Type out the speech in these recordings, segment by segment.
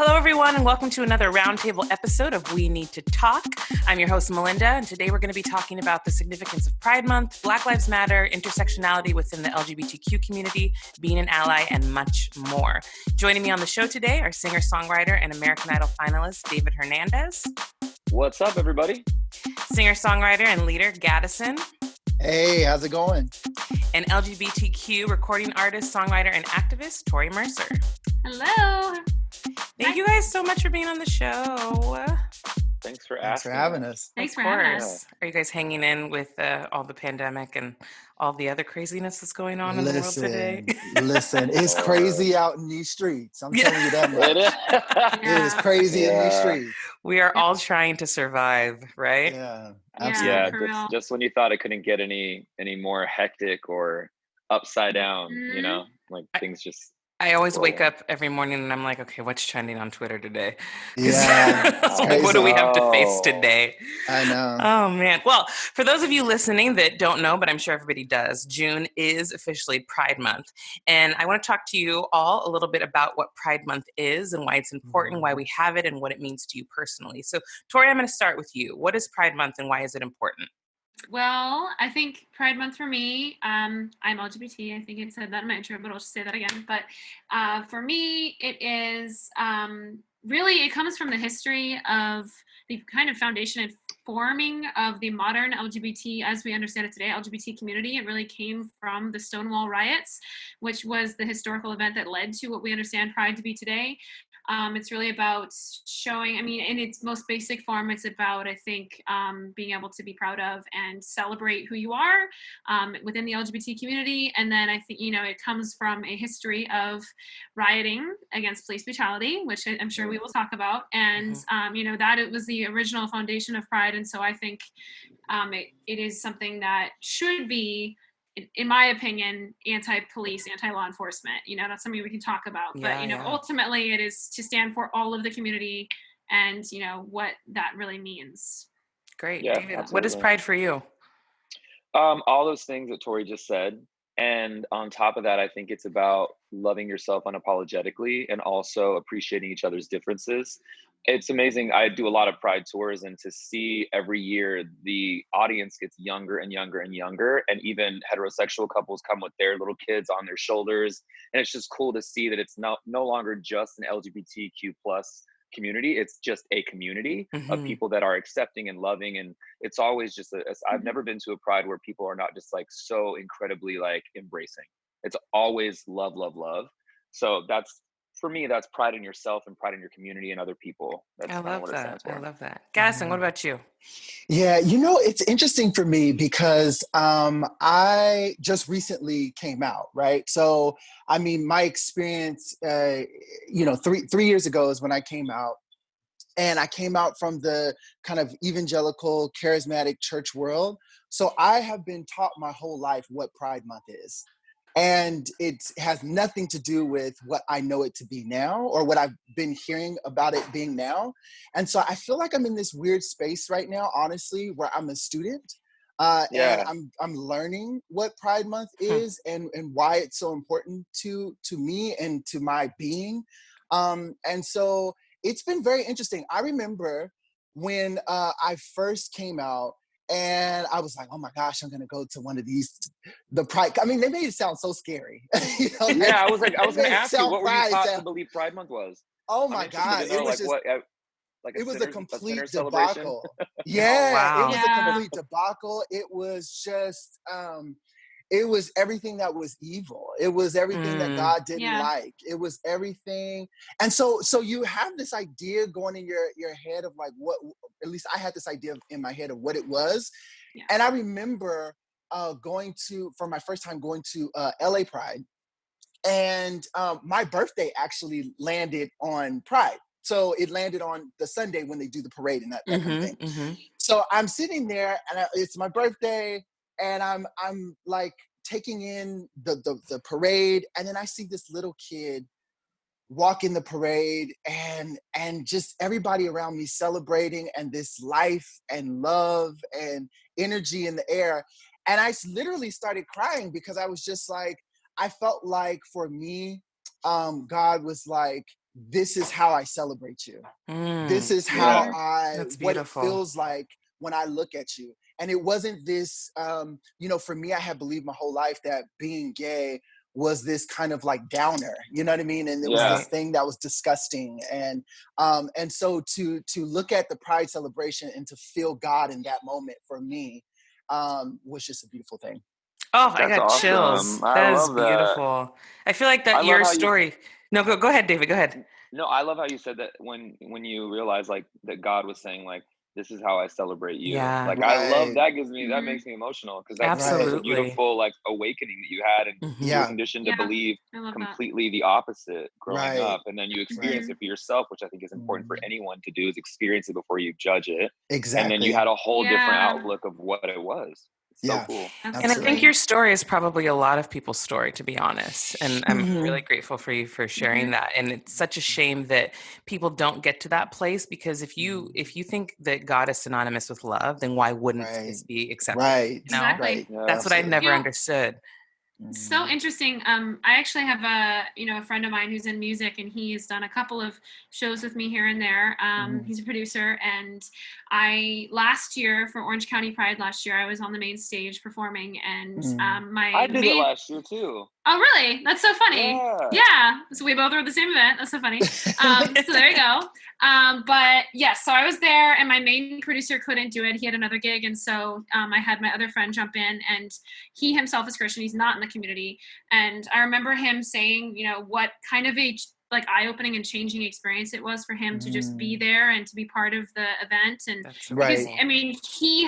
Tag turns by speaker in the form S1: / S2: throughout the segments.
S1: Hello, everyone, and welcome to another Roundtable episode of We Need to Talk. I'm your host, Malynda, and today we're going to be talking about the significance of Pride Month, Black Lives Matter, intersectionality within the LGBTQ community, being an ally, and much more. Joining me on the show today are singer-songwriter and American Idol finalist David Hernandez.
S2: What's up, everybody?
S1: Singer-songwriter and leader Gattison.
S3: Hey, how's it going?
S1: And LGBTQ recording artist, songwriter, and activist Torrey Mercer.
S4: Hello.
S1: Thank you guys so much for being on the show.
S2: Thanks for
S3: having us.
S4: Thanks for having us.
S1: Are you guys hanging in with all the pandemic and all the other craziness that's going on in the world today?
S3: Listen, it's crazy out in these streets. I'm telling you that much. It is crazy in these streets.
S1: We are all trying to survive, right?
S3: Yeah,
S2: absolutely. Just when you thought it couldn't get any more hectic or upside down, you know, like things just...
S1: I always wake up every morning and I'm like, okay, what's trending on Twitter today?
S3: Yeah.
S1: What do we have to face today?
S3: I know.
S1: Oh, man. Well, for those of you listening that don't know, but I'm sure everybody does, June is officially Pride Month. And I want to talk to you all a little bit about what Pride Month is and why it's important, why we have it, and what it means to you personally. So, Torrey, I'm going to start with you. What is Pride Month and why is it important?
S4: Well, I think Pride Month for me, I'm LGBT. I think it said that in my intro, but I'll just say that again. But for me, it is really, it comes from the history of the kind of foundation and forming of the modern LGBT, as we understand it today, LGBT community. It really came from the Stonewall riots, which was the historical event that led to what we understand Pride to be today. It's really about showing, in its most basic form, it's about, I think, being able to be proud of and celebrate who you are within the LGBT community. And then I think, it comes from a history of rioting against police brutality, which I'm sure we will talk about. And, that it was the original foundation of Pride. And so I think it is something that should be, in my opinion, anti-police, anti-law enforcement. That's something we can talk about. But, ultimately it is to stand for all of the community and, what that really means.
S1: Great.
S2: Yeah,
S1: David,
S2: absolutely.
S1: What is Pride for you?
S2: All those things that Torrey just said. And on top of that, I think it's about loving yourself unapologetically and also appreciating each other's differences. It's amazing. I do a lot of Pride tours, and to see every year the audience gets younger and younger and younger, and even heterosexual couples come with their little kids on their shoulders. And it's just cool to see that it's no longer just an LGBTQ plus community. It's just a community of people that are accepting and loving. And it's always just I've never been to a Pride where people are not just like so incredibly like embracing. It's always love, love, love. So that's, for me, that's pride in yourself and pride in your community and other people. That's
S1: I love
S2: what
S1: that.
S2: it stands for.
S1: I love that. Gattison, what about you?
S3: Yeah, it's interesting for me because I just recently came out, right? So, my experience, 3 years ago is when I came out. And I came out from the kind of evangelical, charismatic church world. So I have been taught my whole life what Pride Month is. And it has nothing to do with what I know it to be now or what I've been hearing about it being now. And so I feel like I'm in this weird space right now, honestly, where I'm a student and I'm learning what Pride Month is and why it's so important to me and to my being. And so it's been very interesting. I remember when I first came out, and I was like, oh my gosh, I'm going to go to one of the Pride. They made it sound so scary.
S2: I was going to ask you, what were you taught to believe Pride Month was?
S3: Oh my God.
S2: It was just,
S3: it was a complete debacle.
S1: Wow.
S3: It was a complete debacle. It was just, it was everything that was evil. It was everything that God didn't like. It was everything. And so you have this idea going in your head of like what, at least I had this idea in my head of what it was. Yeah. And I remember for my first time going to LA Pride. And my birthday actually landed on Pride. So it landed on the Sunday when they do the parade and that kind of thing. So I'm sitting there and it's my birthday. And I'm like taking in the parade, and then I see this little kid walk in the parade, and just everybody around me celebrating, and this life and love and energy in the air. And I literally started crying because I was just like, I felt like for me, God was like, this is how I celebrate you. This
S1: Mm,
S3: is how
S1: that's
S3: what it
S1: beautiful.
S3: feels like when I look at you. And it wasn't this, for me, I had believed my whole life that being gay was this kind of like downer, you know what I mean? And it was this thing that was disgusting. And so to look at the Pride celebration and to feel God in that moment for me was just a beautiful thing.
S1: Oh, I
S2: That's
S1: got
S2: awesome.
S1: chills.
S2: I
S1: That is
S2: love that.
S1: beautiful. I feel like
S2: I
S1: that
S2: love
S1: your
S2: how you
S1: story. No, go ahead, David. Go ahead.
S2: No, I love how you said that when you realize like that God was saying like, this is how I celebrate you.
S1: Yeah,
S2: Like I love
S3: Right.
S2: that that makes me emotional because that's such a
S1: absolutely.
S2: beautiful like awakening that you had, and you were
S3: Yeah.
S2: conditioned to believe
S4: I love that.
S2: completely the opposite growing
S3: Right.
S2: up, and then you experience it for yourself, which I think is important for anyone to do, is experience it before you judge it.
S3: Exactly.
S2: And then you had a whole different
S4: Yeah.
S2: outlook of what it was. It's so cool.
S1: And I think
S4: Absolutely.
S1: your story is probably a lot of people's story, to be honest. And I'm really grateful for you for sharing that. And it's such a shame that people don't get to that place, because if you think that God is synonymous with love, then why wouldn't this be accepted?
S3: Right.
S1: You know?
S4: Exactly.
S3: Right.
S2: Yeah.
S1: That's what I never
S4: You know,
S1: understood.
S4: So interesting. I actually have a friend of mine who's in music, and he's done a couple of shows with me here and there. He's a producer, and last year for Orange County Pride last year, I was on the main stage performing, and
S2: I did it last year too.
S4: Oh, really? That's so funny. Yeah. So we both were at the same event. That's so funny. So there you go. But yes, so I was there, and my main producer couldn't do it. He had another gig. And so I had my other friend jump in, and he himself is Christian. He's not in the community. And I remember him saying, what kind of a like eye-opening and changing experience it was for him to just be there and to be part of the event. And because I mean, he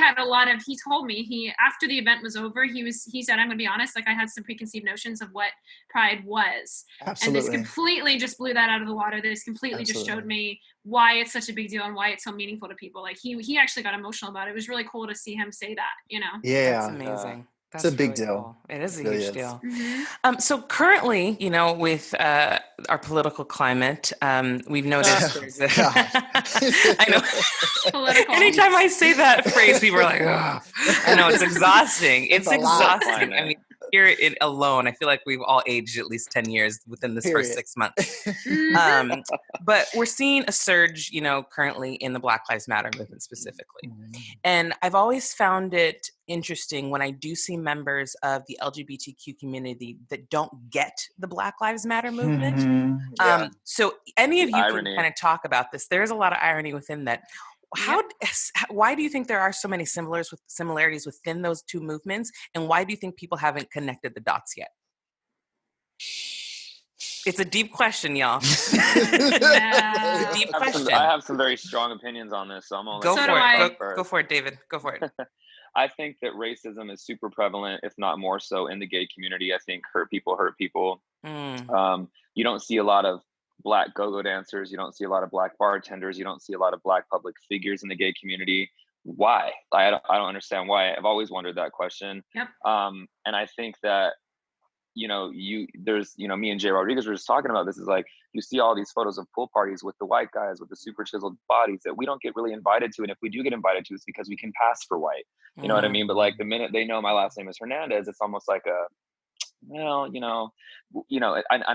S4: told me after the event was over, he said, I'm gonna be honest, like I had some preconceived notions of what Pride was.
S3: Absolutely.
S4: And this completely just blew that out of the water. This completely just showed me why it's such a big deal and why it's so meaningful to people. Like he actually got emotional about it. It was really cool to see him say that,
S3: Yeah.
S1: That's amazing. That's
S3: it's a big
S1: really
S3: deal.
S1: Cool. It is a
S3: really
S1: huge deal. So currently, with our political climate, we've noticed. I know.
S4: Political.
S1: Anytime I say that phrase, people are like, "Oh, I know it's exhausting. It's exhausting." I mean, hear it alone. I feel like we've all aged at least 10 years within this first 6 months. But we're seeing a surge, currently in the Black Lives Matter movement specifically. And I've always found it interesting when I do see members of the LGBTQ community that don't get the Black Lives Matter movement. So any of you can kind of talk about this. There's a lot of irony within that. Why do you think there are so many similarities within those two movements, and why do you think people haven't connected the dots yet? It's a deep question, y'all. Deep question.
S2: I have some very strong opinions on this, so I'm only
S1: go for it, David. Go for it.
S2: I think that racism is super prevalent, if not more so, in the gay community. I think hurt people hurt people. You don't see a lot of Black go-go dancers. You don't see a lot of Black bartenders. You don't see a lot of Black public figures in the gay community. Why? I don't understand why. I've always wondered that question. And I think that, there's, me and Jay Rodriguez were just talking about this, is like, you see all these photos of pool parties with the white guys with the super chiseled bodies that we don't get really invited to. And if we do get invited to, it's because we can pass for white. You know what I mean? But like the minute they know my last name is Hernandez, it's almost like and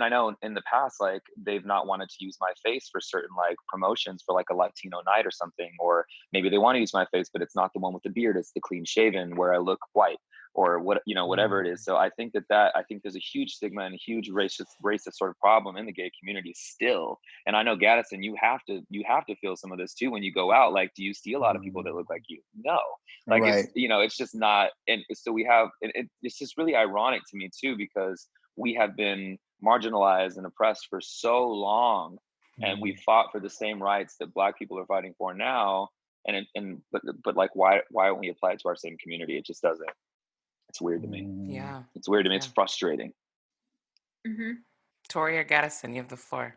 S2: I know in the past, like they've not wanted to use my face for certain like promotions for like a Latino night or something, or maybe they want to use my face, but it's not the one with the beard, it's the clean shaven where I look white, or whatever it is. So I think I think there's a huge stigma and a huge racist sort of problem in the gay community still. And I know, Gattison, you have to feel some of this too when you go out. Like, do you see a lot of people that look like you? No. Like, it's just not. And so we have, it's just really ironic to me too, because we have been marginalized and oppressed for so long, and we fought for the same rights that Black people are fighting for now. But like, why don't we apply it to our same community? It just doesn't. It's weird to me.
S1: Yeah.
S2: It's weird to me. It's frustrating.
S1: Torrey or Gattison, you have the floor.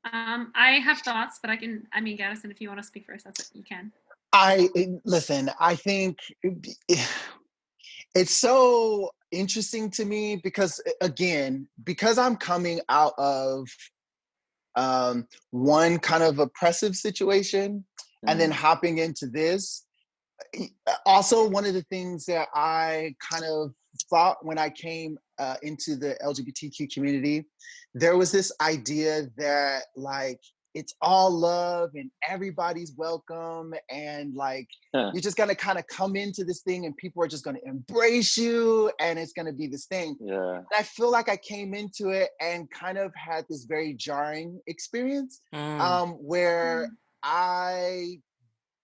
S4: I have thoughts, but Gattison, if you want to speak first, that's it. You can.
S3: I think it's so interesting to me because, again, because I'm coming out of one kind of oppressive situation and then hopping into this. Also, one of the things that I kind of thought when I came into the LGBTQ community, there was this idea that like it's all love and everybody's welcome, and like you're just gonna kind of come into this thing and people are just gonna embrace you and it's gonna be this thing.
S2: Yeah.
S3: And I feel like I came into it and kind of had this very jarring experience where I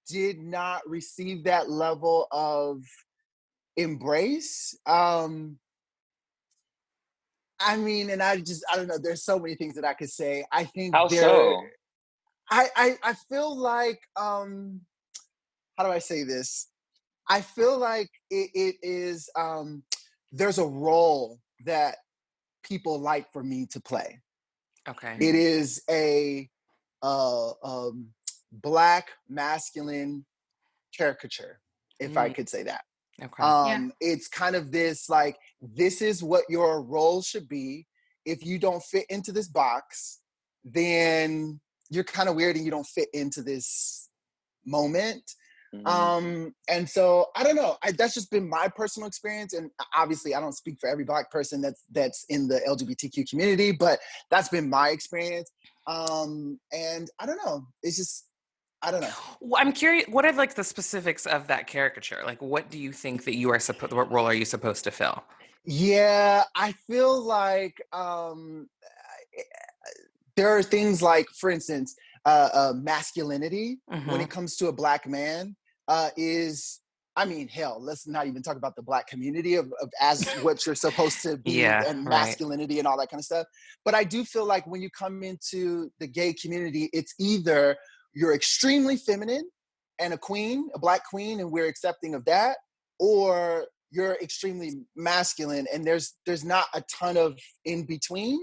S3: did not receive that level of embrace. I mean, and I don't know, there's so many things that I could say. I think
S2: How so?
S3: I feel like, how do I say this? I feel like it is, there's a role that people like for me to play.
S1: Okay.
S3: It is a Black masculine caricature, if I could say that.
S1: Okay.
S3: It's kind of this like, this is what your role should be. If you don't fit into this box, then you're kind of weird and you don't fit into this moment. And so I don't know. That's just been my personal experience, and obviously I don't speak for every Black person that's in the LGBTQ community, but that's been my experience. And I don't know. It's just, I don't know.
S1: Well, I'm curious, what are like the specifics of that caricature? Like, what do you think that you are what role are you supposed to fill?
S3: Yeah, I feel like there are things like, for instance, masculinity when it comes to a Black man is, I mean, hell, let's not even talk about the Black community of as what you're supposed to be and masculinity and all that kind of stuff. But I do feel like when you come into the gay community, it's either you're extremely feminine and a queen, a Black queen, and we're accepting of that, or you're extremely masculine and there's not a ton of in between.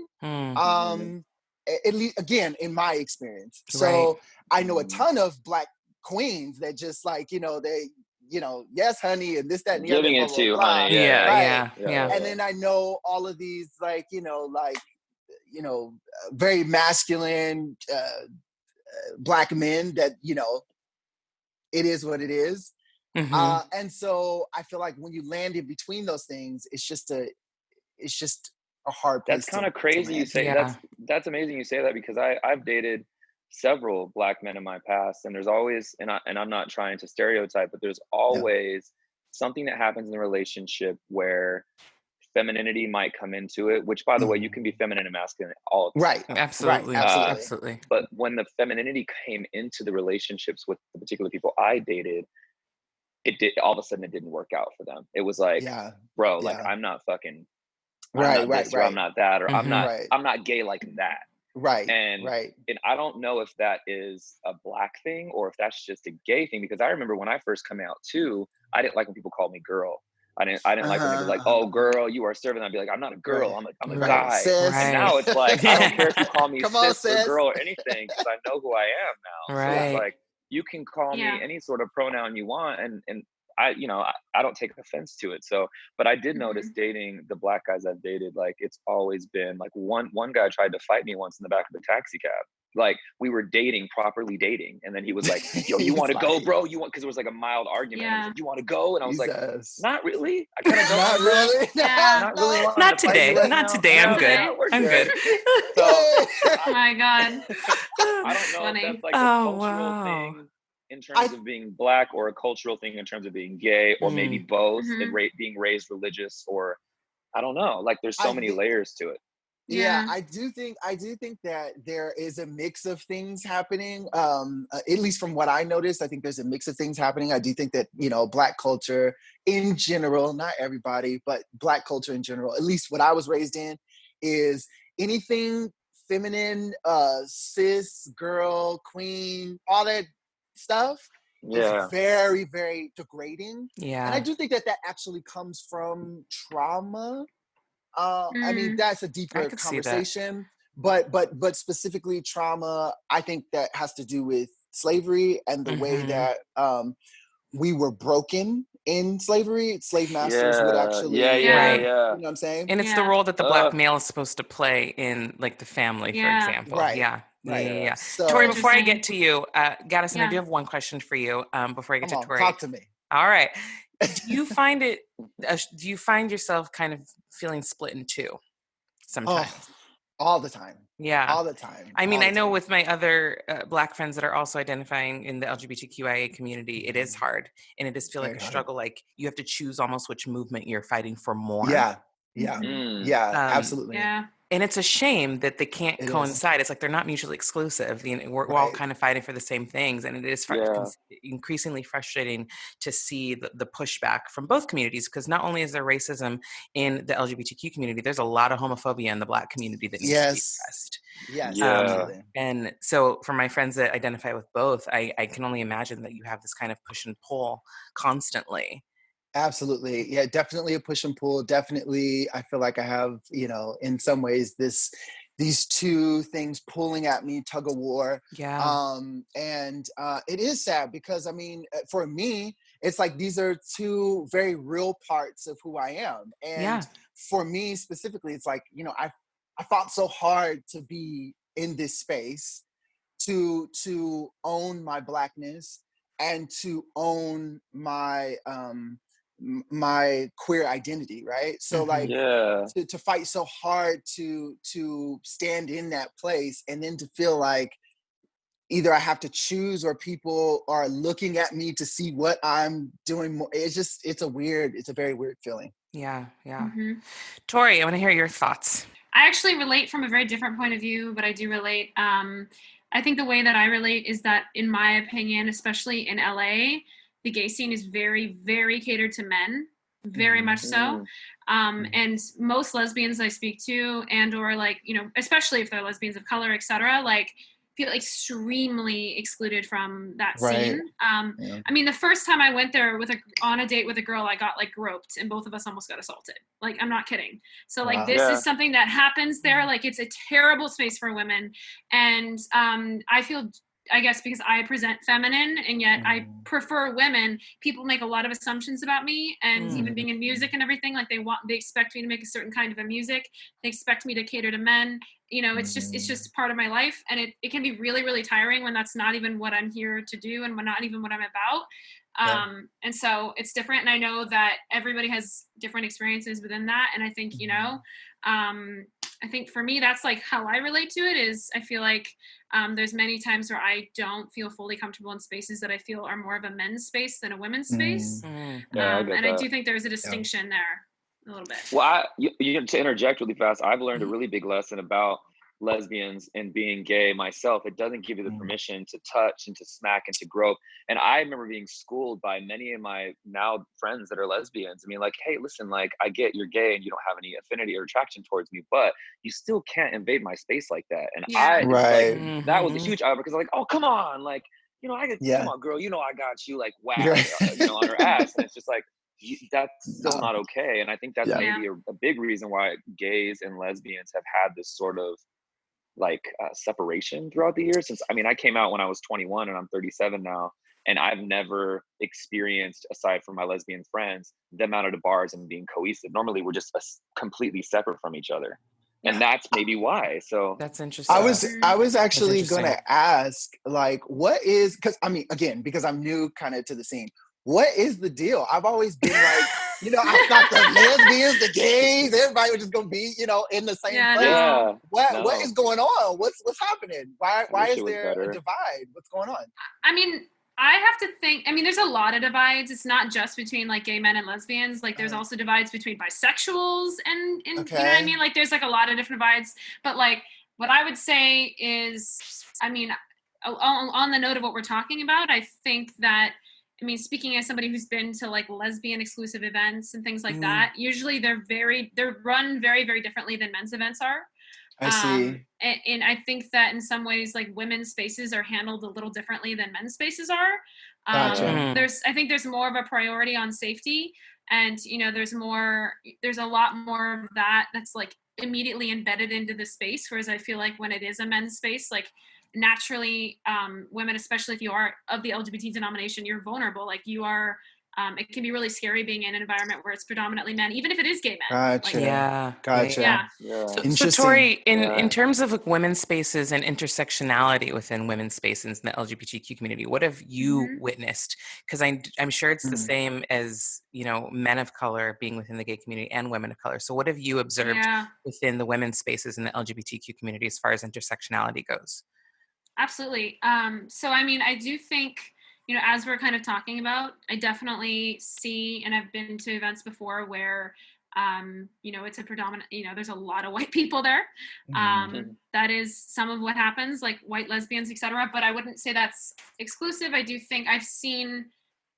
S3: At least, again, in my experience. So I know a ton of Black queens that just like, they, yes, honey, and this, that, and the other.
S2: Giving it to you,
S3: blah.
S2: honey.
S1: Yeah.
S3: And then I know all of these like, very masculine Black men that, it is what it is. And so I feel like when you land in between those things, it's just a hard place.
S2: That's kind of crazy you say. That's amazing you say that, because I've dated several Black men in my past, and there's always, and I'm not trying to stereotype, but there's always something that happens in the relationship where femininity might come into it, which, by the way, you can be feminine and masculine all the time.
S1: Absolutely.
S2: But when the femininity came into the relationships with the particular people I dated, it did, all of a sudden it didn't work out for them. It was like, bro, like I'm not fucking or I'm not that, or I'm not gay like that. And I don't know if that is a Black thing or if that's just a gay thing, because I remember when I first come out too, I didn't like when people called me girl. I didn't like when they were like, oh, girl, you are a servant. I'd be like, I'm not a girl. I'm a guy.
S3: Sis.
S2: And now it's like, I don't care if you call me sis or girl or anything, because I know who I am now. So it's like, you can call me any sort of pronoun you want. And I don't take offense to it. So, but I did notice dating the Black guys I've dated, like it's always been like one guy tried to fight me once in the back of the taxi cab. Like we were properly dating. And then he was like, yo, you want to go, bro? Cause it was like a mild argument. He was like, you want to go? And I was like, not really. I kind of don't.
S3: Not really.
S2: Not really.
S1: Not today. Not today. I'm good. I'm good.
S2: So,
S4: oh my God.
S2: I don't know if that's like a cultural thing in terms of being Black, or a cultural thing in terms of being gay, or maybe both, and being raised religious, or I don't know. Like there's so many layers to it.
S3: Yeah, I do think that there is a mix of things happening. At least from what I noticed, I think there's a mix of things happening. I do think that, Black culture in general, not everybody, but Black culture in general, at least what I was raised in, is anything feminine, cis, girl, queen, all that stuff is very, very degrading. And I do think that that actually comes from trauma. I mean, that's a deeper conversation, but specifically trauma, I think that has to do with slavery and the way that we were broken in slavery. Slave masters would actually, you know what I'm saying?
S1: And it's the role that the Black male is supposed to play in like the family, for example. Yeah. So, Torrey, before I get to you, Gattison, I do have one question for you before I get to Torrey.
S3: Talk to me.
S1: All right. Do you find it? Do you find yourself kind of feeling split in two sometimes?
S3: Oh, all the time.
S1: Yeah.
S3: All the time.
S1: I mean,
S3: all
S1: I
S3: the
S1: know
S3: time.
S1: with my other Black friends that are also identifying in the LGBTQIA community, it is hard, and it does feel like
S3: Very
S1: a
S3: hard.
S1: struggle. Like you have to choose almost which movement you're fighting for more.
S3: Yeah. Yeah.
S4: Mhm.
S3: Yeah.
S1: Um,
S3: Absolutely.
S4: Yeah.
S1: And it's a shame that they can't
S3: It is.
S1: coincide. It's like they're not mutually exclusive. We're all
S3: Right.
S1: kind of fighting for the same things, and it is
S2: Yeah.
S1: increasingly frustrating to see the pushback from both communities. Because not only is there racism in the LGBTQ community, there's a lot of homophobia in the Black community that needs to be
S3: Yes.
S1: addressed.
S3: Yes.
S2: Yeah.
S3: Absolutely.
S1: And so, for my friends that identify with both, I can only imagine that you have this kind of push and pull constantly.
S3: Absolutely. Yeah, definitely a push and pull. Definitely, I feel like I have, in some ways, these two things pulling at me, tug of war.
S1: Yeah.
S3: And it is sad because, I mean, for me, it's like these are two very real parts of who I am. And
S1: Yeah.
S3: for me specifically, it's like, I fought so hard to be in this space, to own my Blackness and to own my queer identity, right? So like
S2: Yeah.
S3: to fight so hard to stand in that place, and then to feel like either I have to choose or people are looking at me to see what I'm doing more. It's a very weird feeling.
S1: Yeah. Yeah.
S4: Mm-hmm.
S1: Torrey, I want to hear your thoughts.
S4: I actually relate from a very different point of view, but I do relate. I think the way that I relate is that, in my opinion, especially in LA, the gay scene is very, very catered to men, very much so. And most lesbians I speak to, and or like, especially if they're lesbians of color, etc., like feel extremely excluded from that
S3: Right.
S4: scene.
S3: Yeah.
S4: I mean, the first time I went there on a date with a girl, I got like groped, and both of us almost got assaulted. Like, I'm not kidding. So like,
S3: Wow.
S4: this
S2: Yeah.
S4: is something that happens there. Like, it's a terrible space for women. And I feel, I guess because I present feminine and yet I prefer women, people make a lot of assumptions about me. And even being in music and everything, like they expect me to make a certain kind of a music. They expect me to cater to men. It's just part of my life. And it can be really, really tiring when that's not even what I'm here to do and not even what I'm about. And so it's different. And I know that everybody has different experiences within that. And I think, I think for me, that's like how I relate to it is I feel like there's many times where I don't feel fully comfortable in spaces that I feel are more of a men's space than a women's space.
S2: Yeah, I get
S4: And
S2: that.
S4: I do think there's a distinction there a little bit.
S2: Well, to interject really fast, I've learned a really big lesson about lesbians and being gay myself. It doesn't give you the permission to touch and to smack and to grope. And I remember being schooled by many of my now friends that are lesbians. I mean, like, hey, listen, like, I get you're gay and you don't have any affinity or attraction towards me, but you still can't invade my space like that. And
S3: Right.
S2: that was a huge eye because I'm like, oh, come on, like, come on, girl, I got you, like, wow, on her ass. And it's just like, that's still not okay. And I think that's maybe a big reason why gays and lesbians have had this sort of like separation throughout the years. Since I came out when I was 21 and I'm 37 now, and I've never experienced, aside from my lesbian friends, them out at the bars and being cohesive. Normally we're just completely separate from each other, and that's maybe why. So
S1: That's interesting.
S3: I was actually going to ask, like, what is, because I'm new kind of to the scene, what is the deal? I've always been like, I thought the lesbians, the gays, everybody was just gonna be, in the same place.
S2: Yeah.
S3: What is going on? What's happening? Why is there a divide? What's going on?
S4: I have to think, there's a lot of divides. It's not just between like gay men and lesbians. Like there's also divides between bisexuals and you know what I mean? Like there's like a lot of different divides. But like what I would say is, on the note of what we're talking about, I think that, speaking as somebody who's been to like lesbian exclusive events and things like that, usually they're run very, very differently than men's events are.
S3: I see.
S4: And I think that in some ways, like women's spaces are handled a little differently than men's spaces are.
S3: Gotcha.
S4: I think there's more of a priority on safety, and there's a lot more of that's like immediately embedded into the space. Whereas I feel like when it is a men's space, like naturally, women, especially if you are of the LGBT denomination, you're vulnerable. Like you are it can be really scary being in an environment where it's predominantly men, even if it is gay men.
S3: Gotcha.
S4: Like,
S3: Gotcha.
S4: yeah.
S1: So Torrey, in terms of like women's spaces and intersectionality within women's spaces in the LGBTQ community, what have you witnessed? Because I'm sure it's the same as, you know, men of color being within the gay community and women of color. So what have you observed within the women's spaces in the LGBTQ community as far as intersectionality goes?
S4: Absolutely. So, I mean, I do think, you know, as we're kind of talking about, I definitely see, and I've been to events before where, you know, it's a predominant, you know, there's a lot of white people there. That is some of what happens, like white lesbians, etc. But I wouldn't say that's exclusive. I do think I've seen,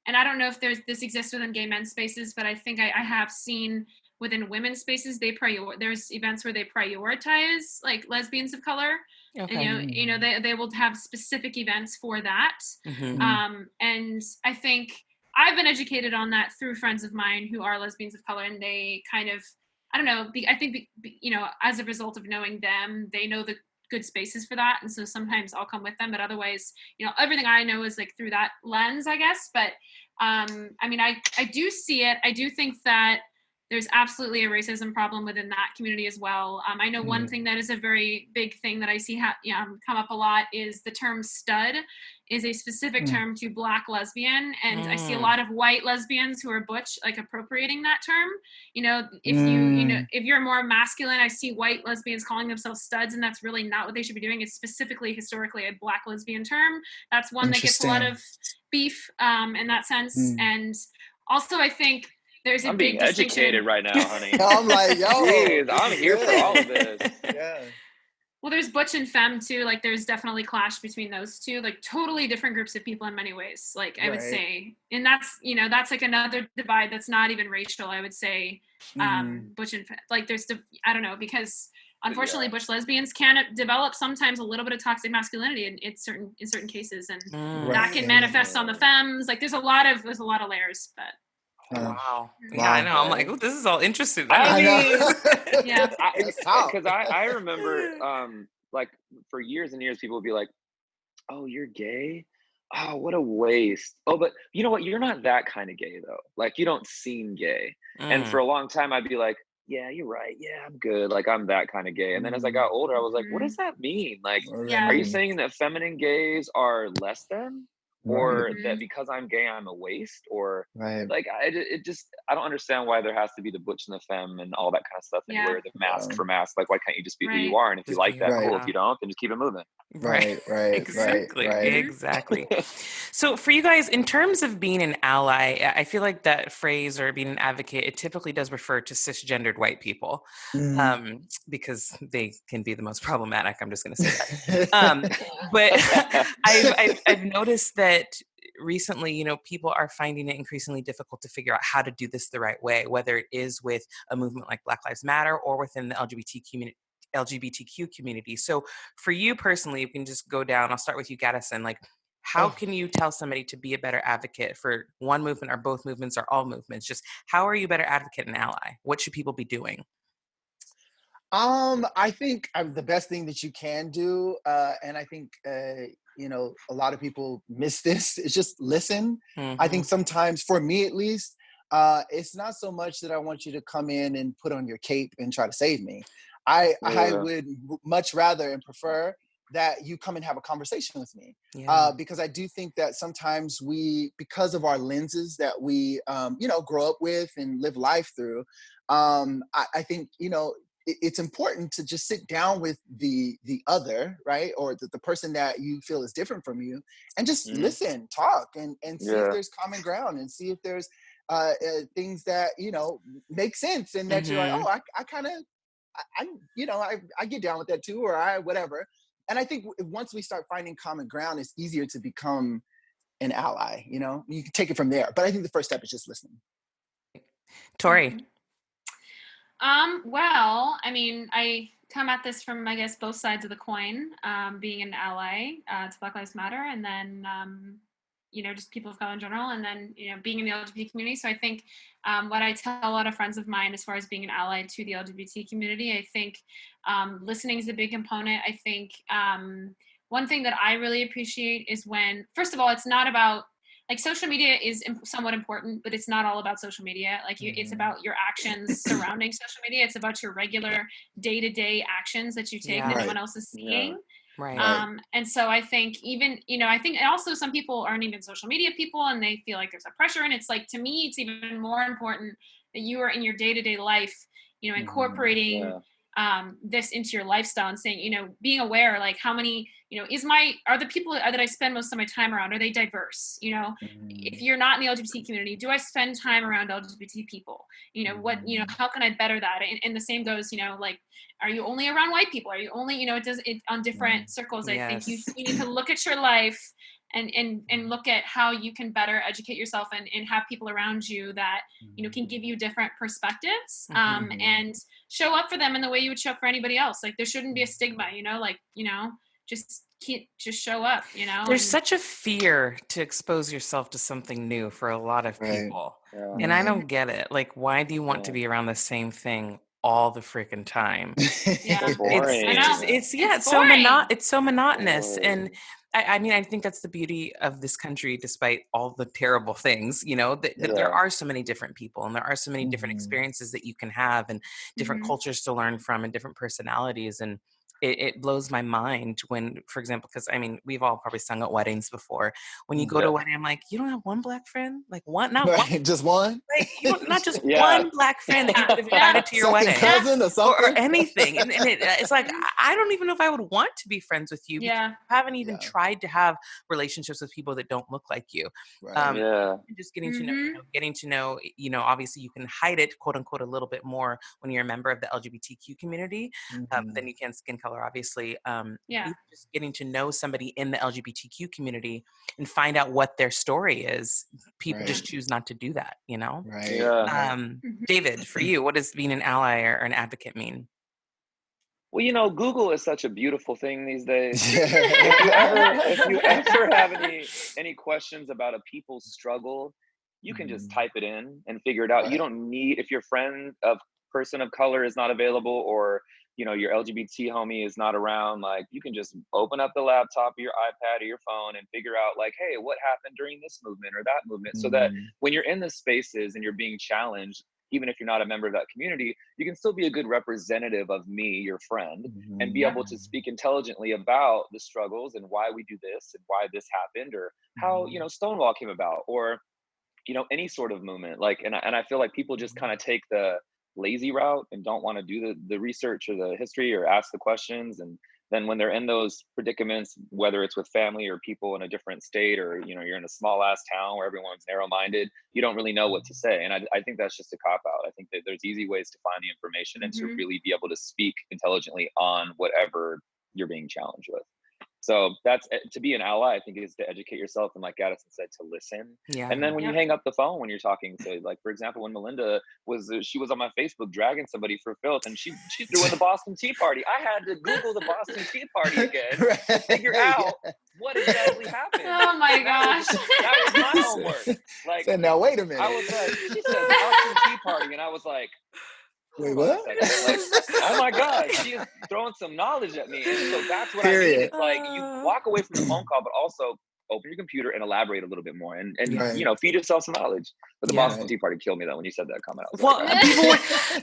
S4: and I don't know if this exists within gay men's spaces, but I think I have seen within women's spaces, there's events where they prioritize like lesbians of color.
S1: Okay.
S4: And, you know, they will have specific events for that. And I think I've been educated on that through friends of mine who are lesbians of color, and they kind of, I don't know, I think, you know, as a result of knowing them, they know the good spaces for that. And so sometimes I'll come with them, but otherwise, you know, everything I know is like through that lens, I guess. But I mean, I do see it. I do think that there's absolutely a racism problem within that community as well. I know one thing that is a very big thing that I see come up a lot is the term stud is a specific term to Black lesbian. And I see a lot of white lesbians who are butch, like appropriating that term. You know, if you're more masculine, I see white lesbians calling themselves studs, and that's really not what they should be doing. It's specifically historically a Black lesbian term. That's one that gets a lot of beef in that sense. And also I think there's a
S2: I'm
S4: big
S2: being educated right now, honey.
S3: I'm like, yo,
S2: jeez, I'm here for all of this.
S4: Well, there's butch and femme too. Like, there's definitely clash between those two. Like, totally different groups of people in many ways. Like, I would say, and that's, you know, that's like another divide that's not even racial. I would say, butch and like, there's, I don't know, because unfortunately, butch lesbians can develop sometimes a little bit of toxic masculinity in certain cases, and that can manifest on the femmes. Like, there's a lot of layers, but.
S1: Wow. Yeah, I know. I'm like, oh, this is all interesting.
S2: I
S3: mean,
S4: yeah.
S2: Because I remember, like, for years and years, people would be like, oh, you're gay? Oh, what a waste. Oh, but you know what? You're not that kind of gay, though. Like, you don't seem gay. And for a long time, I'd be like, yeah, you're right. Yeah, I'm good. Like, I'm that kind of gay. And then as I got older, I was like, what does that mean? Like, are you saying that feminine gays are less than? Or that because I'm gay, I'm a waste? Or like, I don't understand why there has to be the butch and the femme and all that kind of stuff, and wear the mask for mask. Like, why can't you just be who you are? And if you like that, cool. If you don't, then just keep it moving.
S1: Exactly. So for you guys, in terms of being an ally, I feel like that phrase, or being an advocate, it typically does refer to cisgendered white people, because they can be the most problematic. I'm just going to say that. But I've noticed that recently, you know, people are finding it increasingly difficult to figure out how to do this the right way, whether it is with a movement like Black Lives Matter or within the LGBTQ community. So for you personally, you can just go down. I'll start with you, Gattison. Like, how can you tell somebody to be a better advocate for one movement or both movements or all movements? Just how are you a better advocate and ally? What should people be doing?
S3: I think the best thing that you can do, and I think, you know, a lot of people miss this, is just listen. I think sometimes, for me at least, it's not so much that I want you to come in and put on your cape and try to save me. I would much rather and prefer that you come and have a conversation with me, because I do think that sometimes because of our lenses that we, you know, grow up with and live life through, I think, you know, it's important to just sit down with the other, right? Or the person that you feel is different from you, and just listen, talk, and see if there's common ground, and see if there's things that, you know, make sense, and that you're like, oh, I kind of, you know, I get down with that too, or whatever. And I think once we start finding common ground, it's easier to become an ally. You know, you can take it from there. But I think the first step is just listening.
S1: Torrey.
S4: Well, I mean, I come at this from, I guess, both sides of the coin, being an ally to Black Lives Matter, and then, you know, just people of color in general, and then, you know, being in the LGBT community. So I think what I tell a lot of friends of mine as far as being an ally to the LGBT community, I think listening is a big component. I think one thing that I really appreciate is when, first of all, it's not about like social media is somewhat important, but it's not all about social media. Like it's about your actions surrounding social media. It's about your regular day-to-day actions that you take that no one else is seeing.
S1: Right.
S4: And so I think even, I think, and also some people aren't even social media people and they feel like there's a pressure. And it's like, to me, it's even more important that you are in your day-to-day life, incorporating this into your lifestyle and saying, being aware, like how many, are the people that I spend most of my time around, are they diverse? If you're not in the LGBT community, do I spend time around LGBT people? What, how can I better that? And the same goes, like, are you only around white people? Are you only, it on different circles? I think you need to look at your life and look at how you can better educate yourself and have people around you that, can give you different perspectives, and show up for them in the way you would show up for anybody else. Like there shouldn't be a stigma, just show up,
S1: There's such a fear to expose yourself to something new for a lot of people. And I don't get it. Like, why do you want to be around the same thing all the freaking time? It's so monotonous. And I mean, I think that's the beauty of this country, despite all the terrible things, that there are so many different people and there are so many different experiences that you can have and different cultures to learn from and different personalities. And it blows my mind when, for example, because I mean, we've all probably sung at weddings before. When you go to a wedding, I'm like, you don't have one black friend? Like one, not one,
S3: just one?
S1: Like not just one black friend that you could have invited to your wedding,
S3: cousin or something,
S1: or anything. And it's like I don't even know if I would want to be friends with you. Because you haven't even tried to have relationships with people that don't look like you. Just getting to know, obviously you can hide it, quote unquote, a little bit more when you're a member of the LGBTQ community than you can skin color, obviously. Just getting to know somebody in the LGBTQ community and find out what their story is. People just choose not to do that, David, for you, what does being an ally or an advocate mean?
S2: Well, Google is such a beautiful thing these days. If you ever have any questions about a people's struggle, you can just type it in and figure it out. You don't need, if your person of color is not available, or your LGBT homie is not around, like you can just open up the laptop or your iPad or your phone and figure out like, hey, what happened during this movement or that movement, so that when you're in the spaces and you're being challenged, even if you're not a member of that community, you can still be a good representative of me, your friend, and be able to speak intelligently about the struggles and why we do this and why this happened, or how, Stonewall came about, or, any sort of movement. Like, and I feel like people just kind of take the lazy route and don't want to do the research or the history or ask the questions. And then when they're in those predicaments, whether it's with family or people in a different state, or, you're in a small ass town where everyone's narrow-minded, you don't really know what to say. And I think that's just a cop-out. I think that there's easy ways to find the information and to really be able to speak intelligently on whatever you're being challenged with. So that's, to be an ally, I think, is to educate yourself. And like Gattison said, to listen. And then when you hang up the phone, when you're talking to, like, for example, when Malynda was on my Facebook dragging somebody for filth, and she threw in the Boston Tea Party. I had to Google the Boston Tea Party again to figure out what exactly happened.
S4: Oh my gosh.
S2: That was my homework. Like,
S3: so now wait a minute.
S2: I was like, she said Boston Tea Party, and I was like,
S3: wait, what?
S2: Like, oh my God, she is throwing some knowledge at me. And so that's what I mean. It's like you walk away from the phone call, but also open your computer and elaborate a little bit more, and feed yourself some knowledge. But the Boston Tea Party killed me though when you said that comment.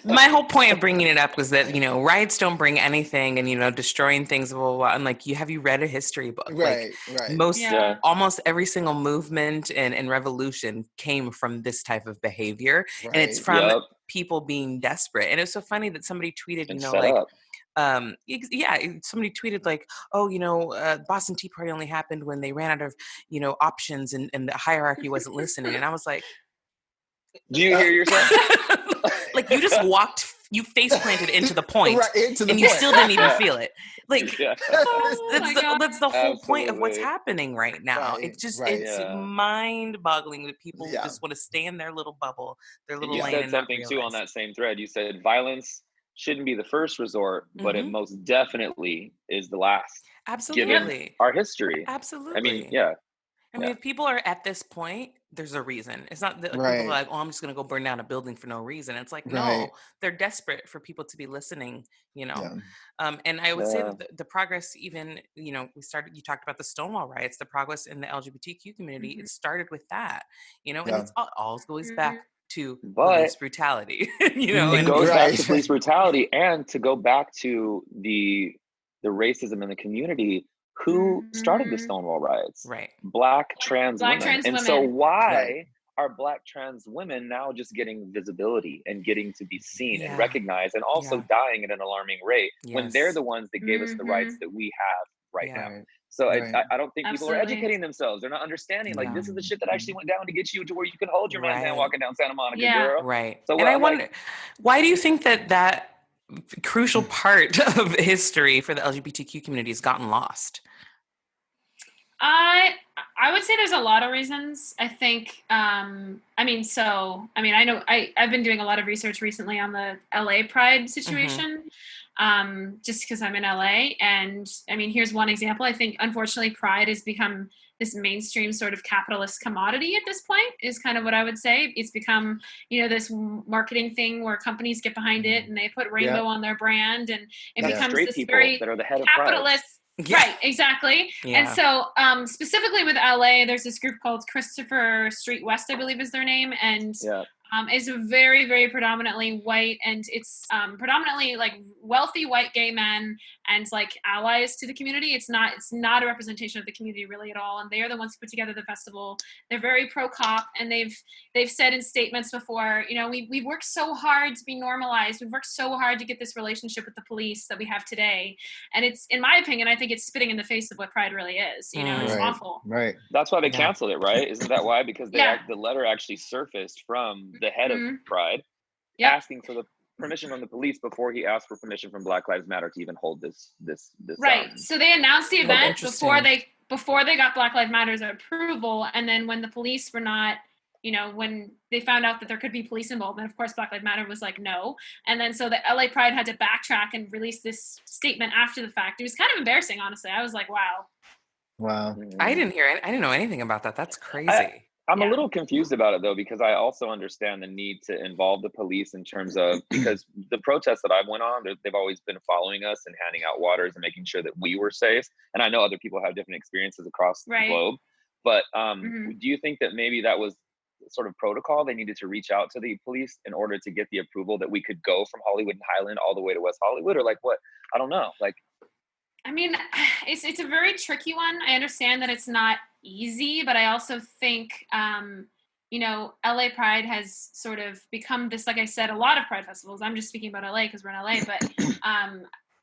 S1: My whole point of bringing it up was that riots don't bring anything, and destroying things, blah, blah, blah. And like, have you read a history book? Almost every single movement and revolution came from this type of behavior, and it's from people being desperate. And it was so funny that somebody tweeted, somebody tweeted like, Boston Tea Party only happened when they ran out of, options, and the hierarchy wasn't listening. And I was like,
S2: do you hear yourself?
S1: Like, you face planted into the point, and you still didn't even feel it. Like, that's the whole point of what's happening right now. It's just, it's mind-boggling that people just want to stay in their little bubble, their little lane.
S2: You said something too on that same thread. You said violence shouldn't be the first resort, but it most definitely is the last.
S1: Absolutely.
S2: Given our history.
S1: Absolutely.
S2: I mean,
S1: if people are at this point, there's a reason. It's not that like, people are
S3: Right.
S1: like, oh, I'm just going to go burn down a building for no reason. It's like,
S3: Right.
S1: no, they're desperate for people to be listening, you know?
S3: Yeah.
S1: And I would say
S2: Yeah.
S1: that the progress, even, you know, you talked about the Stonewall riots, the progress in the LGBTQ community, it started with that, you know, and
S3: Yeah.
S1: it's always goes back to
S2: But
S1: police brutality, you know,
S2: it
S1: and
S2: goes back
S3: Right.
S2: to police brutality, and to go back to the racism in the community. Who started the Stonewall riots?
S1: right.
S2: Black trans
S4: Black
S2: women.
S4: trans
S2: And so
S4: women.
S2: why
S3: Right.
S2: are Black trans women now just getting visibility and getting to be seen and
S1: Yeah.
S2: recognized, and also
S1: Yeah.
S2: dying at an alarming rate when they're
S1: Yes.
S2: the ones that gave us the rights that we have right
S1: Yeah.
S2: now?
S3: Right.
S2: So
S3: Right.
S2: I don't think people are
S4: Absolutely.
S2: educating themselves. They're not understanding, like,
S1: Yeah.
S2: this is the shit that actually went down to get you to where you can hold your man's hand
S1: Right.
S2: walking down Santa Monica,
S4: Yeah.
S2: girl.
S1: Right.
S2: So
S1: And I
S2: like,
S1: wonder, why do you think that crucial part of history for the LGBTQ community has gotten lost?
S4: I would say there's a lot of reasons. I think I know I've been doing a lot of research recently on the LA Pride situation. Just because I'm in LA, and I mean, here's one example. I think unfortunately Pride has become this mainstream sort of capitalist commodity at this point, is kind of what I would say. It's become, you know, this marketing thing where companies get behind it and they put rainbow on their brand, and it
S2: that's
S4: becomes
S2: straight
S4: this
S2: people
S4: very
S2: that are the head of Pride.
S4: capitalist.
S1: Yeah.
S4: Right, exactly.
S1: Yeah.
S4: And so specifically with LA, there's this group called Christopher Street West, I believe is their name. And is a very, very predominantly white, and it's predominantly like wealthy white gay men and like allies to the community. It's not a representation of the community really at all. And they are the ones who put together the festival. They're very pro-cop, and they've said in statements before, you know, we've worked so hard to be normalized. We've worked so hard to get this relationship with the police that we have today. And it's, in my opinion, I think it's spitting in the face of what Pride really is. You know, it's awful.
S3: Right.
S2: That's why they canceled it, right? Isn't that why? Because the letter actually surfaced from the head of Pride asking for the permission from the police before he asked for permission from Black Lives Matter to even hold this.
S4: Right. So they announced the event before they got Black Lives Matter's approval, and then when the police were not, you know, when they found out that there could be police involvement, of course Black Lives Matter was like no, and then so the LA Pride had to backtrack and release this statement after the fact. It was kind of embarrassing, honestly. I was like, wow.
S1: I didn't hear it. I didn't know anything about that. That's crazy.
S2: I'm a little confused about it though, because I also understand the need to involve the police in terms of, because the protests that I've went on, they've always been following us and handing out waters and making sure that we were safe. And I know other people have different experiences across the globe, but do you think that maybe that was sort of protocol? They needed to reach out to the police in order to get the approval that we could go from Hollywood and Highland all the way to West Hollywood, or like what? I don't know. Like,
S4: I mean, it's a very tricky one. I understand that it's not easy, but I also think, you know, LA Pride has sort of become this, like I said, a lot of Pride festivals. I'm just speaking about LA because we're in LA, but,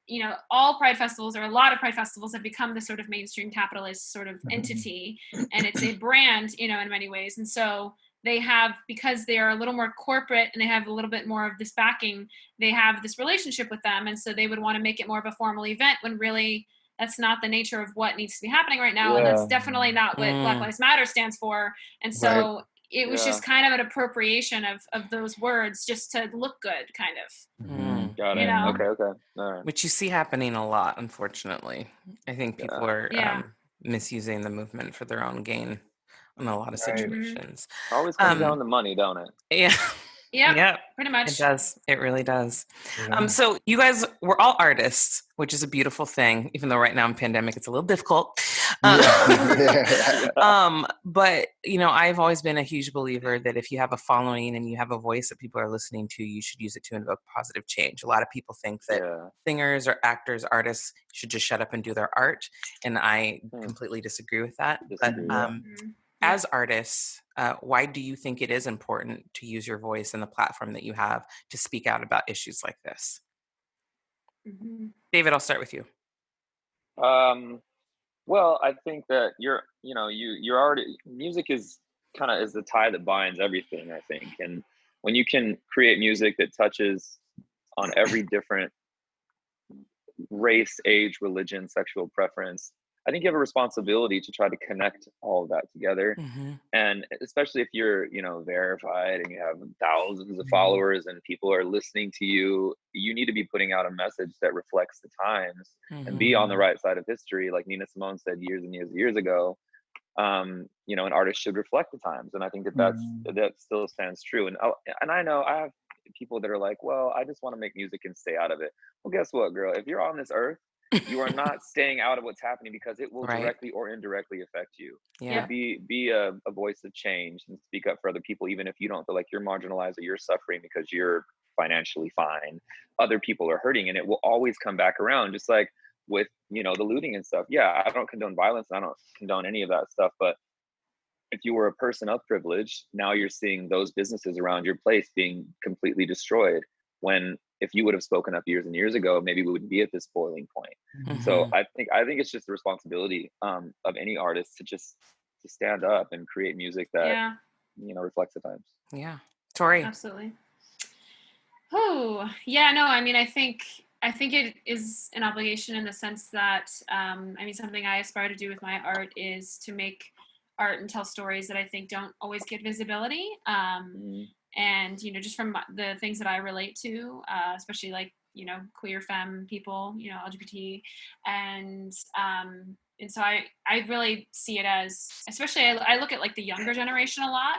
S4: you know, all Pride festivals, or a lot of Pride festivals, have become this sort of mainstream capitalist sort of entity, and it's a brand, you know, in many ways. And so they have, because they are a little more corporate and they have a little bit more of this backing, they have this relationship with them. And so they would want to make it more of a formal event, when really that's not the nature of what needs to be happening right now. And that's definitely not what Black Lives Matter stands for. And so it was just kind of an appropriation of those words just to look good, kind of.
S2: Got it.
S4: You know?
S2: Okay. All right.
S1: Which you see happening a lot, unfortunately. I think people are misusing the movement for their own gain in a lot of situations.
S2: Always comes down to money, don't it?
S1: Yeah.
S4: Yeah, pretty much.
S1: It does. It really does. So you guys, we're all artists, which is a beautiful thing, even though right now in pandemic, it's a little difficult. But, you know, I've always been a huge believer that if you have a following and you have a voice that people are listening to, you should use it to invoke positive change. A lot of people think that singers or actors, artists should just shut up and do their art. And I completely disagree with that. As artists, why do you think it is important to use your voice and the platform that you have to speak out about issues like this? David, I'll start with you.
S2: Well, I think that you're already, music is kind of is the tie that binds everything, I think. And when you can create music that touches on every different race, age, religion, sexual preference, I think you have a responsibility to try to connect all of that together. And especially if you're, you know, verified and you have thousands of followers and people are listening to you, you need to be putting out a message that reflects the times and be on the right side of history. Like Nina Simone said years and years ago, an artist should reflect the times. And I think that still stands true. And I know I have people that are like, well, I just want to make music and stay out of it. Well, guess what, girl? If you're on this earth, you are not staying out of what's happening, because it will directly or indirectly affect you.
S1: Yeah.
S2: So be a voice of change and speak up for other people, even if you don't feel like you're marginalized or you're suffering because you're financially fine. Other people are hurting, and it will always come back around. Just like with the looting and stuff. Yeah, I don't condone violence. I don't condone any of that stuff. But if you were a person of privilege, now you're seeing those businesses around your place being completely destroyed, when if you would have spoken up years and years ago, maybe we wouldn't be at this boiling point.
S1: Mm-hmm.
S2: So I think it's just the responsibility of any artist to stand up and create music that reflects the times.
S1: Yeah. Torrey.
S4: Absolutely. Oh, yeah, no, I mean, I think it is an obligation in the sense that, something I aspire to do with my art is to make art and tell stories that I think don't always get visibility. And, just from the things that I relate to, especially like, queer femme people, LGBT. And so I really see it as, especially I look at like the younger generation a lot.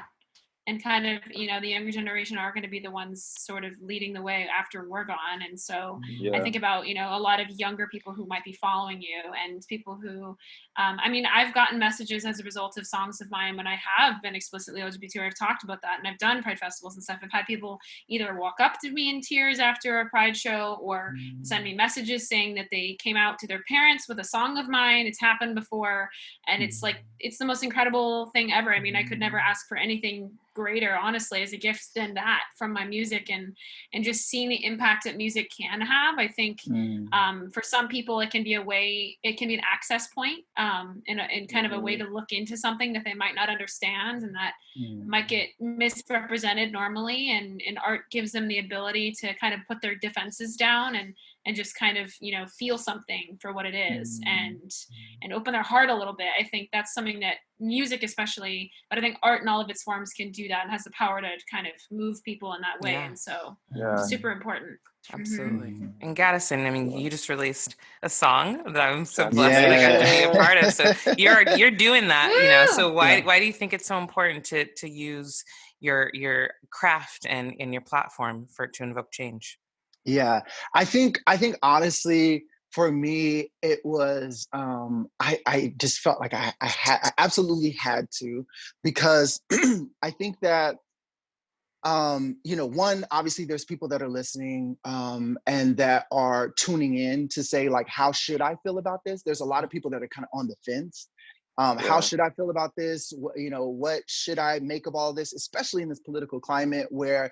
S4: And kind of, the younger generation are going to be the ones sort of leading the way after we're gone. And so I think about, a lot of younger people who might be following you, and people who, I've gotten messages as a result of songs of mine when I have been explicitly LGBT, or I've talked about that, and I've done Pride festivals and stuff. I've had people either walk up to me in tears after a Pride show, or send me messages saying that they came out to their parents with a song of mine. It's happened before. And it's like, it's the most incredible thing ever. I mean, I could never ask for anything greater, honestly, as a gift than that from my music, and just seeing the impact that music can have. I think for some people it can be an access point, and kind of a way to look into something that they might not understand, and that might get misrepresented normally, and art gives them the ability to kind of put their defenses down and just kind of feel something for what it is, and open their heart a little bit. I think that's something that music especially, but I think art in all of its forms can do that, and has the power to kind of move people in that way. And so super important.
S1: Absolutely. And Gattison, you just released a song that I'm so blessed that I got to be a part of. So you're doing that, so why do you think it's so important to use your craft and your platform to invoke change?
S3: Yeah, I think honestly, for me, it was, I just felt like I absolutely had to, because I think that, one, obviously there's people that are listening and that are tuning in to say, like, how should I feel about this? There's a lot of people that are kind of on the fence. How should I feel about this? What should I make of all this, especially in this political climate where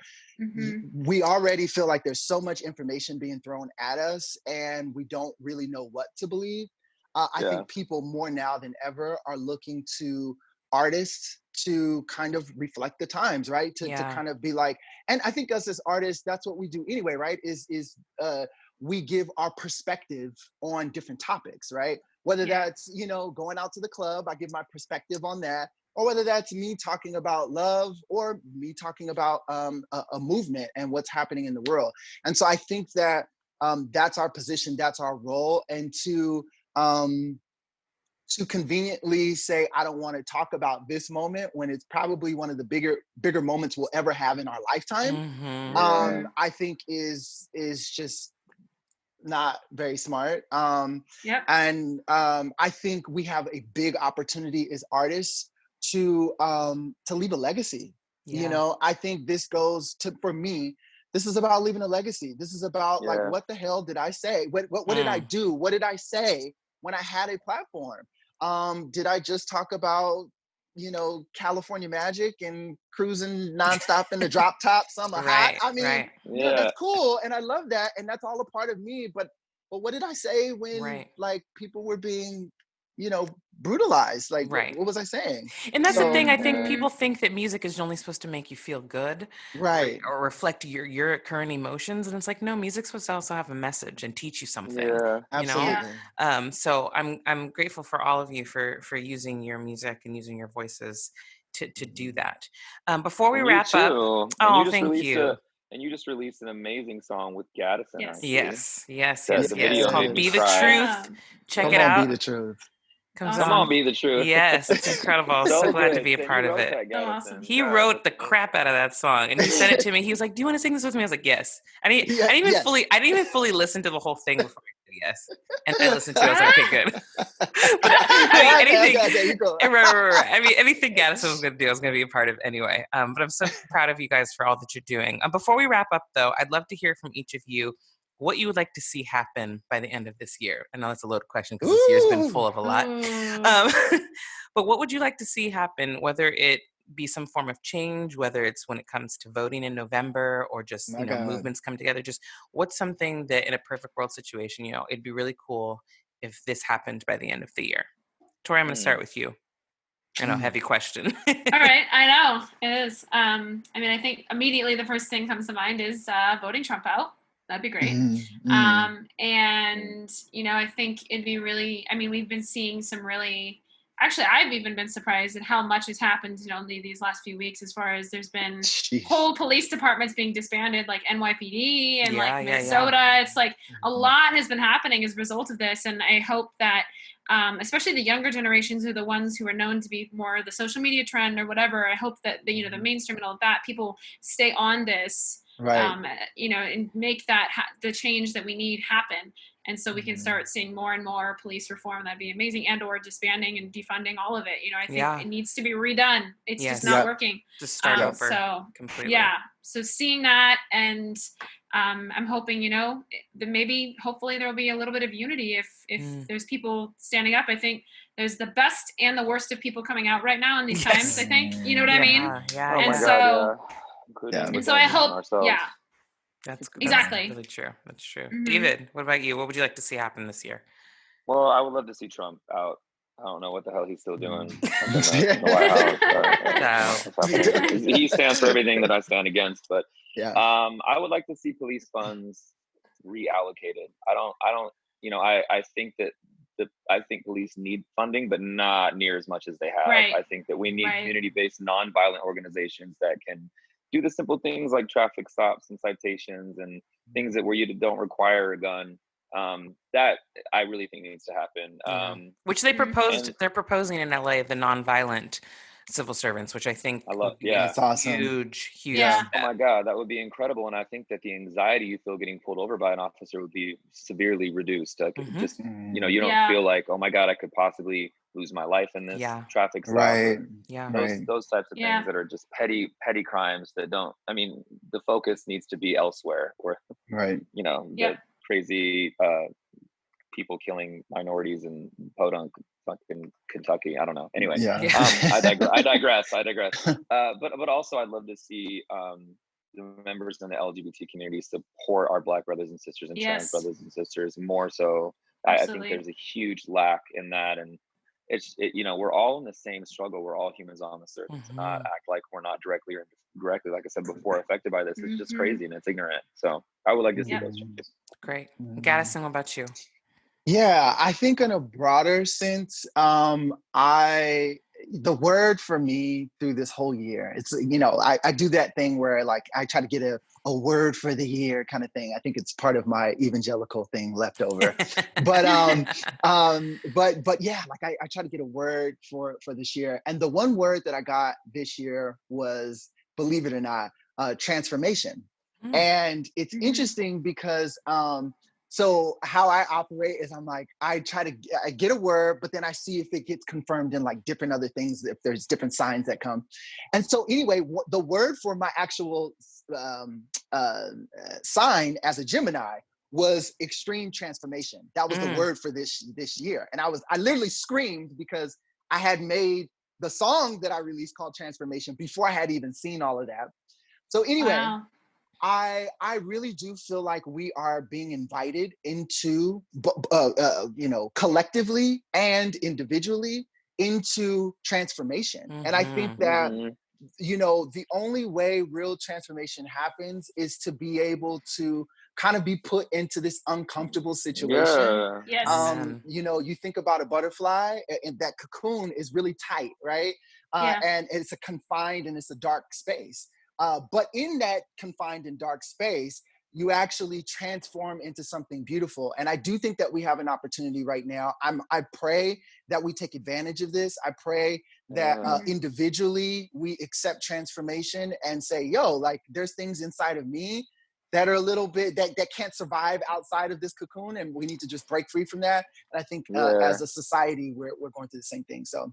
S3: we already feel like there's so much information being thrown at us and we don't really know what to believe. I think people more now than ever are looking to artists to kind of reflect the times, right? To kind of be like, and I think us as artists, that's what we do anyway, right? Is we give our perspective on different topics, right? Whether that's, going out to the club, I give my perspective on that, or whether that's me talking about love, or me talking about a movement and what's happening in the world. And so I think that that's our position, that's our role, and to conveniently say, I don't want to talk about this moment when it's probably one of the bigger moments we'll ever have in our lifetime, I think is just not very smart. And I think we have a big opportunity as artists to leave a legacy. I think this goes to, for me, this is about leaving a legacy. This is about like, what the hell did I say? What did I do? What did I say when I had a platform? Did I just talk about, California Magic and cruising nonstop in the drop top summer hot? I mean, that's cool. And I love that. And that's all a part of me. But what did I say when like people were being, brutalized? Like, what was I saying?
S1: And that's the thing. I think people think that music is only supposed to make you feel good,
S3: right,
S1: or reflect your current emotions. And it's like, no, music's supposed to also have a message and teach you something.
S3: Absolutely.
S1: So I'm grateful for all of you for using your music and using your voices to do that. Before we wrap up, thank you.
S2: And you just released an amazing song with Gattison.
S1: Yes.
S2: The video
S1: It's called
S2: made me
S1: Be the
S2: cry.
S1: Truth. Check it out.
S3: Be the Truth.
S1: comes
S2: Come
S1: on.
S2: on, be the truth.
S1: Yes, it's incredible. So glad to
S2: good.
S1: be a part
S2: He
S1: of
S2: wrote
S1: it.
S2: that,
S4: So
S2: Gattison.
S4: awesome.
S1: He
S2: God,
S1: wrote the
S2: that's
S1: crap out of that song, and he sent it to me. He was like, "Do you want to sing this with me?" I was like, "Yes." I didn't even fully listen to the whole thing before I said yes. And I listened to it. I was like, "Okay, good." But I mean, anything.
S3: Okay, you go.
S1: Right. I mean, anything Gattison was going to do, I was going to be a part of anyway. But I'm so proud of you guys for all that you're doing. Before we wrap up, though, I'd love to hear from each of you what you would like to see happen by the end of this year. I know that's a loaded question because this year's been full of a lot. But what would you like to see happen, whether it be some form of change, whether it's when it comes to voting in November or just,
S3: My God.
S1: movements come together? Just what's something that in a perfect world situation, it'd be really cool if this happened by the end of the year? Torrey, I'm going to start with you. I know, heavy question.
S4: All right, I know it is. I mean, I think immediately the first thing comes to mind is voting Trump out. That'd be great. And I think it'd be really. I mean, we've been seeing some really. Actually, I've even been surprised at how much has happened. These last few weeks, as far as there's been whole police departments being disbanded, like NYPD and Minnesota. Yeah. It's like a lot has been happening as a result of this, and I hope that. Especially the younger generations are the ones who are known to be more the social media trend or whatever. I hope that the mainstream and all of that, people stay on this, right. And make that the change that we need happen. And so we can start seeing more and more police reform. That'd be amazing. And or disbanding and defunding all of it. I think it needs to be redone. It's just not working.
S1: Just start over.
S4: So
S1: completely.
S4: Yeah. So seeing that, and I'm hoping, that maybe hopefully there will be a little bit of unity if there's people standing up. I think there's the best and the worst of people coming out right now in these times, I think. You know what I mean?
S1: Yeah.
S4: And
S2: And
S4: so I hope,
S2: ourselves.
S1: That's
S4: exactly
S1: really true. That's true. David, what about you? What would you like to see happen this year?
S2: Well, I would love to see Trump out. I don't know what the hell he's still doing in the White House. He stands for everything that I stand against, but I would like to see police funds reallocated. I think that I think police need funding, but not near as much as they have.
S4: Right.
S2: I think that we need community-based, nonviolent organizations that can do the simple things like traffic stops and citations and things where you don't require a gun. That I really think needs to happen.
S1: Which they proposed. They're proposing in LA the nonviolent civil servants, which I think
S2: I love.
S1: That's awesome. Huge.
S4: Yeah.
S2: Oh my God, that would be incredible. And I think that the anxiety you feel getting pulled over by an officer would be severely reduced. Just you don't feel like, oh my God, I could possibly lose my life in this traffic stop.
S3: Right.
S2: Those types of things that are just petty crimes that don't. I mean, the focus needs to be elsewhere. Where the crazy people killing minorities in Podunk, fucking Kentucky. I don't know. Anyway, I digress. But also, I'd love to see the members in the LGBT community support our Black brothers and sisters and trans brothers and sisters more so. I think there's a huge lack in that, and we're all in the same struggle. We're all humans on this earth. To not act like we're not directly, like I said before, affected by this. It's just crazy and it's ignorant. So I would like to see those changes.
S1: Great. Gattison, what about you?
S3: Yeah, I think in a broader sense, the word for me through this whole year, it's, I do that thing where I try to get a word for the year kind of thing. I think it's part of my evangelical thing left over. But yeah, I try to get a word for this year. And the one word that I got this year was, believe it or not, transformation. And it's interesting because so how I operate is I get a word, but then I see if it gets confirmed in different other things, if there's different signs that come. And so anyway, the word for my actual sign as a Gemini was extreme transformation. That was the word for this year. And I literally screamed because I had made the song that I released called Transformation before I had even seen all of that. So anyway, wow. I really do feel like we are being invited into, collectively and individually into transformation. And I think that, the only way real transformation happens is to be able to kind of be put into this uncomfortable situation.
S2: Yeah.
S4: Yes.
S3: You think about a butterfly and that cocoon is really tight, right? And it's a confined and it's a dark space. But in that confined and dark space, you actually transform into something beautiful. And I do think that we have an opportunity right now. I pray that we take advantage of this. I pray that individually we accept transformation and say, yo, like there's things inside of me that are a little bit, that can't survive outside of this cocoon, and we need to just break free from that. And I think as a society, we're going through the same thing. So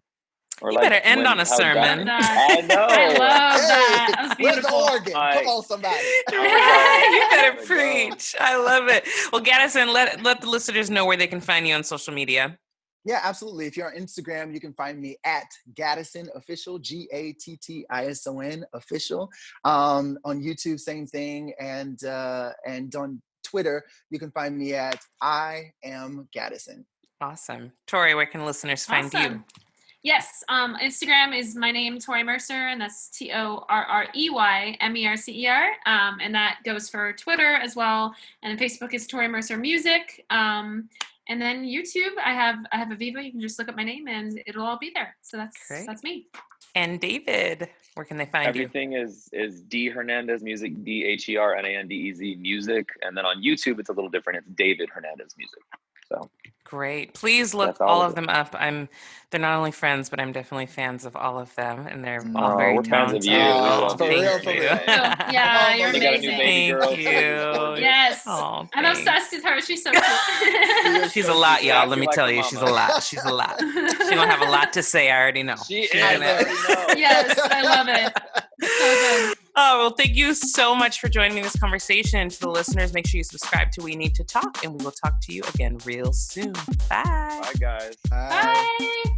S1: you better end on a sermon.
S2: I know.
S4: I love that. That was beautiful.
S3: Where's the organ? Come on, somebody.
S1: You better preach. I love it. Well, Gattison, let the listeners know where they can find you on social media.
S3: Yeah, absolutely. If you're on Instagram, you can find me at Gattison Official, Gattison Official. On YouTube, same thing. And on Twitter, you can find me at I am Gattison.
S1: Awesome. Torrey, where can listeners find you?
S4: Yes, Instagram is my name, Torrey Mercer, and that's TorreyMercer. And that goes for Twitter as well. And Facebook is Torrey Mercer Music. And then YouTube, I have a Viva. You can just look up my name and it'll all be there. So that's me.
S1: And David, where can they find
S2: Everything
S1: you?
S2: is D Hernandez Music, DHERNANDEZ Music. And then on YouTube, it's a little different. It's David Hernandez Music. So
S1: great. Please look all of them up. They're not only friends, but I'm definitely fans of all of them, and they're all very talented.
S2: Fans of you.
S3: For real.
S4: Yeah, you're
S2: You got a new
S4: amazing.
S2: baby girl.
S1: Thank you.
S4: Yes.
S1: Oh,
S4: I'm obsessed with her. She's so cute.
S1: She's a lot, y'all. Let me tell you, she's a lot. She's a lot. She's gonna have a lot to say. I already know.
S2: She is. I already know.
S4: Yes, I love it. So good.
S1: Oh, well, thank you so much for joining me in this conversation. To the listeners, make sure you subscribe to We Need to Talk, and we will talk to you again real soon. Bye.
S2: Bye, guys.
S4: Bye.